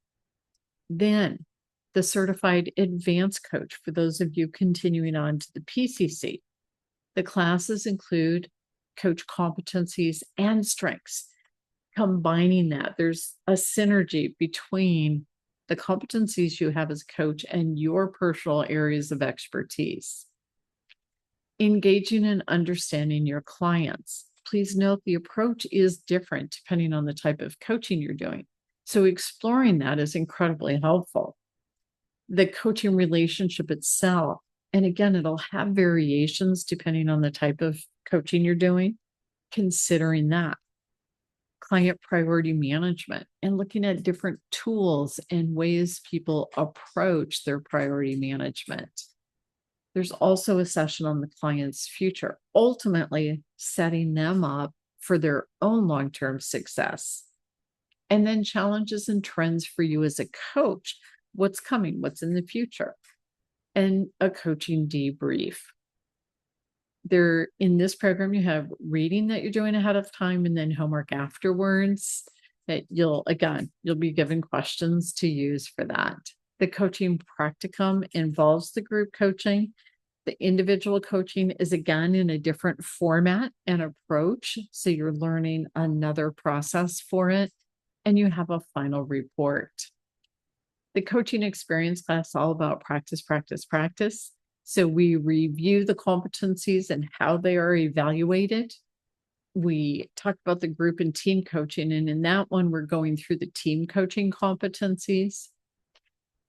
Then the Certified Advanced Coach for those of you continuing on to the PCC. The classes include coach competencies and strengths. combining that, there's a synergy between the competencies you have as a coach and your personal areas of expertise. Engaging and understanding your clients. Please note the approach is different depending on the type of coaching you're doing. So exploring that is incredibly helpful. The coaching relationship itself, and again, it'll have variations depending on the type of coaching you're doing, considering that. Client priority management and looking at different tools and ways people approach their priority management. There's also a session on the client's future, ultimately setting them up for their own long-term success. And then challenges and trends for you as a coach. What's coming? What's in the future? And a coaching debrief. In this program, you have reading that you're doing ahead of time and then homework afterwards that you'll be given questions to use for that. The coaching practicum involves the group coaching. The individual coaching is again in a different format and approach. So you're learning another process for it, and you have a final report. The coaching experience class is all about practice, practice, practice. So we review the competencies and how they are evaluated. We talk about the group and team coaching, and in that one, we're going through the team coaching competencies.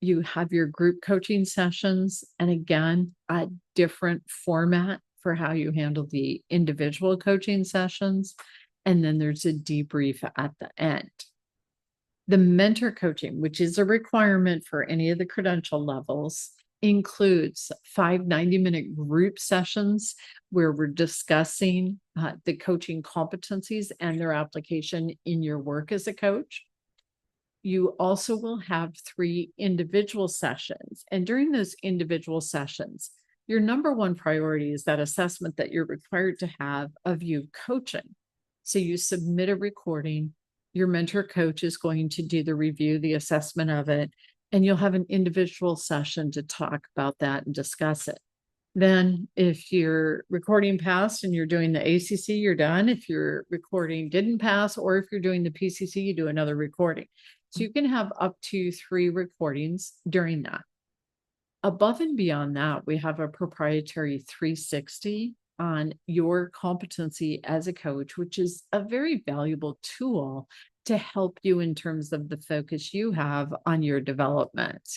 You have your group coaching sessions, and again, a different format for how you handle the individual coaching sessions. And then there's a debrief at the end. The mentor coaching, which is a requirement for any of the credential levels, includes 5 90-minute group sessions where we're discussing the coaching competencies and their application in your work as a coach. You also will have 3 individual sessions. And during those individual sessions, your number one priority is that assessment that you're required to have of you coaching. So you submit a recording. Your mentor coach is going to do the review, the assessment of it, and you'll have an individual session to talk about that and discuss it. Then if your recording passed and you're doing the ACC, you're done. If your recording didn't pass, or if you're doing the PCC, you do another recording. So you can have up to 3 recordings during that. Above and beyond that, we have a proprietary 360 on your competency as a coach, which is a very valuable tool to help you in terms of the focus you have on your development.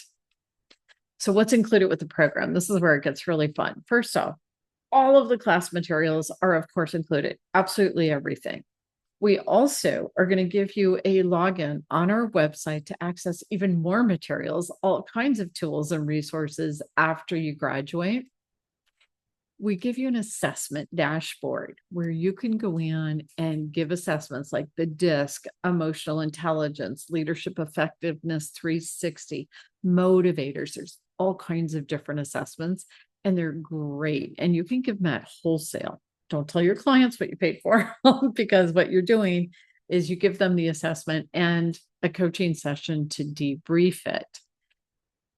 So what's included with the program? This is where it gets really fun. First off, all of the class materials are, of course, included. Absolutely everything. We also are going to give you a login on our website to access even more materials, all kinds of tools and resources after you graduate. We give you an assessment dashboard where you can go in and give assessments like the DISC, emotional intelligence, leadership effectiveness 360, motivators. There's all kinds of different assessments, and they're great. And you can give them at wholesale. Don't tell your clients what you paid for because what you're doing is you give them the assessment and a coaching session to debrief it.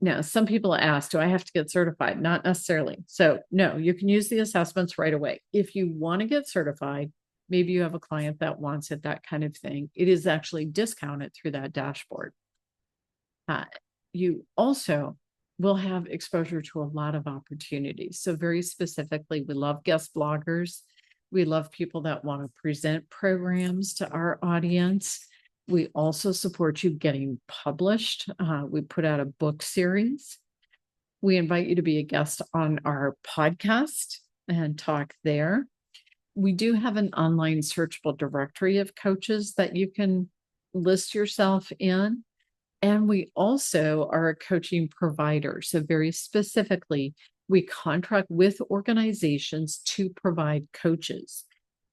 Now, some people ask, do I have to get certified? Not necessarily. So no, you can use the assessments right away. If you want to get certified, maybe you have a client that wants it, that kind of thing. It is actually discounted through that dashboard. You also will have exposure to a lot of opportunities. So very specifically, we love guest bloggers. We love people that want to present programs to our audience. We also support you getting published. We put out a book series. We invite you to be a guest on our podcast and talk there. We do have an online searchable directory of coaches that you can list yourself in. And we also are a coaching provider. So very specifically, we contract with organizations to provide coaches.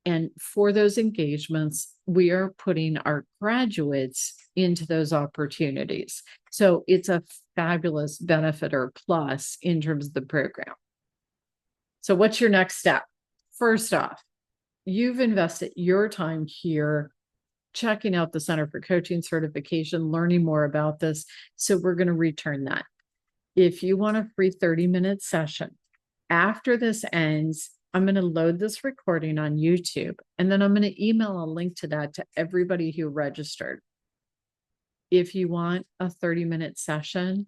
And for those engagements, we are putting our graduates into those opportunities. So it's a fabulous benefit or plus in terms of the program. So what's your next step? First off, you've invested your time here checking out the Center for Coaching certification, learning more about this. So we're going to return that. If you want a free 30-minute session, after this ends, I'm going to load this recording on YouTube, and then I'm going to email a link to that to everybody who registered. If you want a 30-minute session,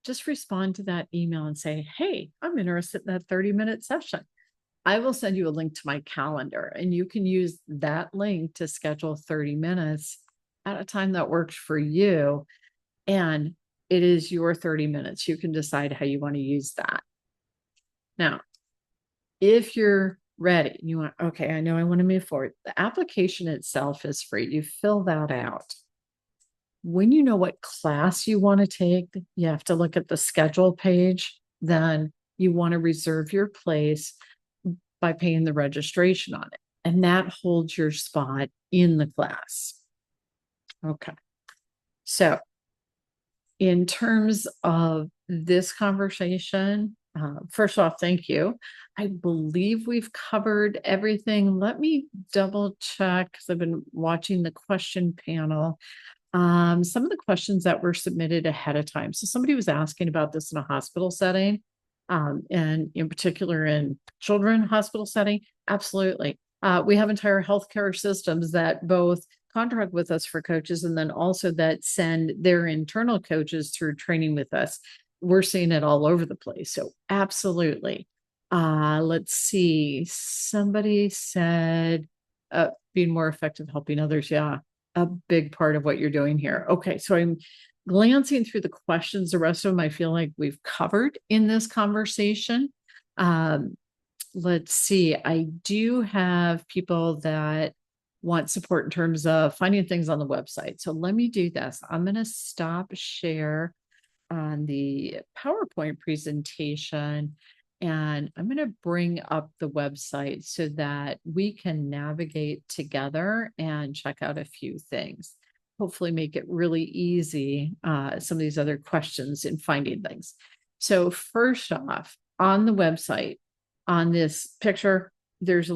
just respond to that email and say, hey, I'm interested in that 30-minute session. I will send you a link to my calendar, and you can use that link to schedule 30 minutes at a time that works for you. And it is your 30 minutes. You can decide how you want to use that. Now, if you're ready, you want, okay, I know I want to move forward. The application itself is free. You fill that out. When you know what class you want to take, you have to look at the schedule page. Then you want to reserve your place by paying the registration on it. And that holds your spot in the class. Okay. So in terms of this conversation, first off, thank you. I believe we've covered everything. Let me double check because I've been watching the question panel. Some of the questions that were submitted ahead of time. So somebody was asking about this in a hospital setting, and in particular in children hospital setting. Absolutely. We have entire healthcare systems that both contract with us for coaches and then also that send their internal coaches through training with us. We're seeing it all over the place. So absolutely. Let's see. Somebody said being more effective helping others. Yeah, a big part of what you're doing here. Okay, so I'm glancing through the questions. The rest of them I feel like we've covered in this conversation. Let's see. I do have people that want support in terms of finding things on the website. So let me do this. I'm going to stop share on the PowerPoint presentation, and I'm going to bring up the website so that we can navigate together and check out a few things. Hopefully make it really easy, some of these other questions in finding things. So first off, on the website, on this picture, there's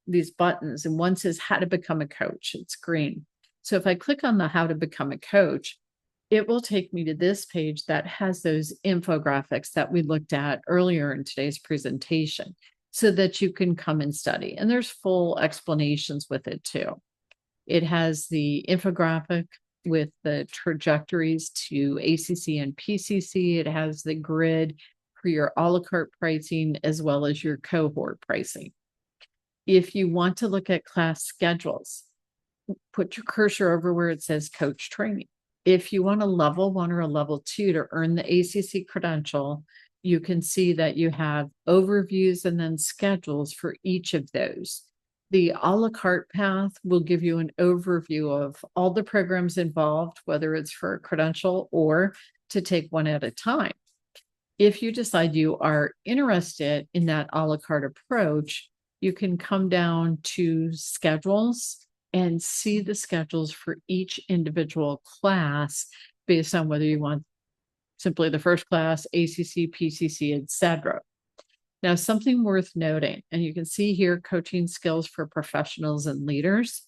these buttons, and one says how to become a coach. It's green. So if I click on the how to become a coach, it will take me to this page that has those infographics that we looked at earlier in today's presentation so that you can come and study. And there's full explanations with it too. It has the infographic with the trajectories to ACC and PCC. It has the grid for your a la carte pricing as well as your cohort pricing. If you want to look at class schedules, put your cursor over where it says coach training. If you want a level 1 or a level 2 to earn the ACC credential, you can see that you have overviews and then schedules for each of those. The a la carte path will give you an overview of all the programs involved, whether it's for a credential or to take one at a time. If you decide you are interested in that a la carte approach, you can come down to schedules and see the schedules for each individual class based on whether you want simply the first class, ACC, PCC, etc. Now, something worth noting, and you can see here coaching skills for professionals and leaders.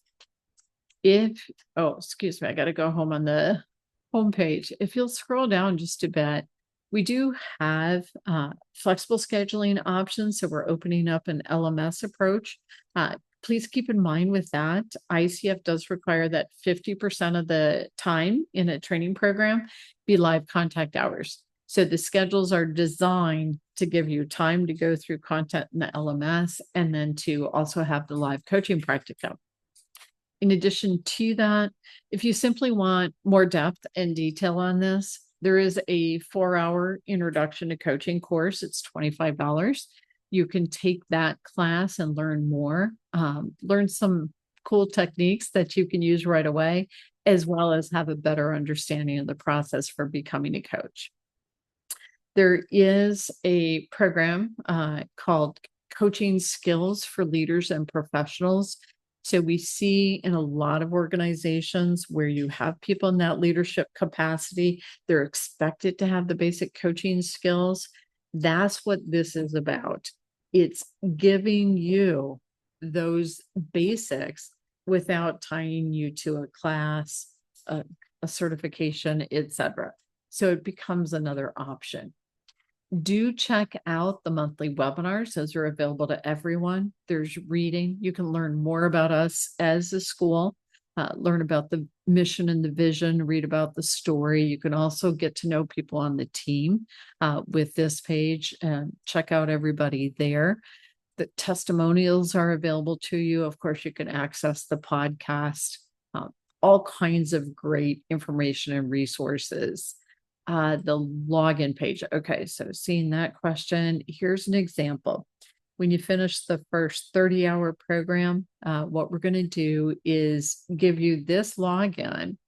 Excuse me, I got to go home on the homepage. If you'll scroll down just a bit, we do have flexible scheduling options. So we're opening up an LMS approach. Please keep in mind with that, ICF does require that 50% of the time in a training program be live contact hours. So the schedules are designed to give you time to go through content in the LMS and then to also have the live coaching practicum. In addition to that, if you simply want more depth and detail on this, there is a 4-hour introduction to coaching course. It's $25. You can take that class and learn more, learn some cool techniques that you can use right away, as well as have a better understanding of the process for becoming a coach. There is a program called Coaching Skills for Leaders and Professionals. So we see in a lot of organizations where you have people in that leadership capacity, they're expected to have the basic coaching skills. That's what this is about. It's giving you those basics without tying you to a class, a certification, etc. So it becomes another option. Do check out the monthly webinars. Those are available to everyone. There's reading. You can learn more about us as a school, learn about the mission and the vision, read about the story. You can also get to know people on the team with this page and check out everybody there. The testimonials are available to you. Of course, you can access the podcast, all kinds of great information and resources. The login page. Okay, so seeing that question, here's an example. When you finish the first 30-hour program, what we're going to do is give you this login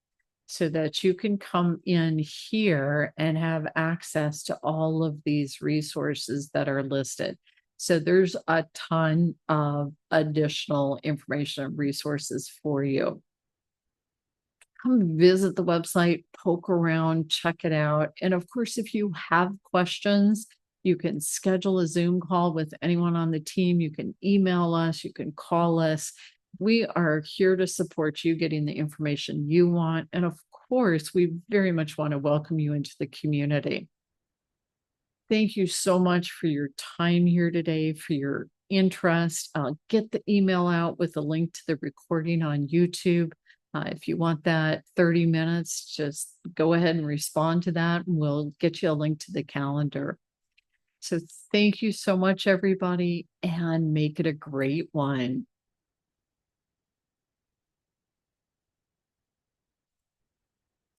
so that you can come in here and have access to all of these resources that are listed. So there's a ton of additional information and resources for you. Come visit the website, poke around, check it out. And of course, if you have questions, you can schedule a Zoom call with anyone on the team. You can email us, you can call us. We are here to support you getting the information you want. And of course, we very much want to welcome you into the community. Thank you so much for your time here today, for your interest. I'll get the email out with a link to the recording on YouTube. If you want that 30 minutes, just go ahead and respond to that, and we'll get you a link to the calendar. So thank you so much, everybody, and make it a great one.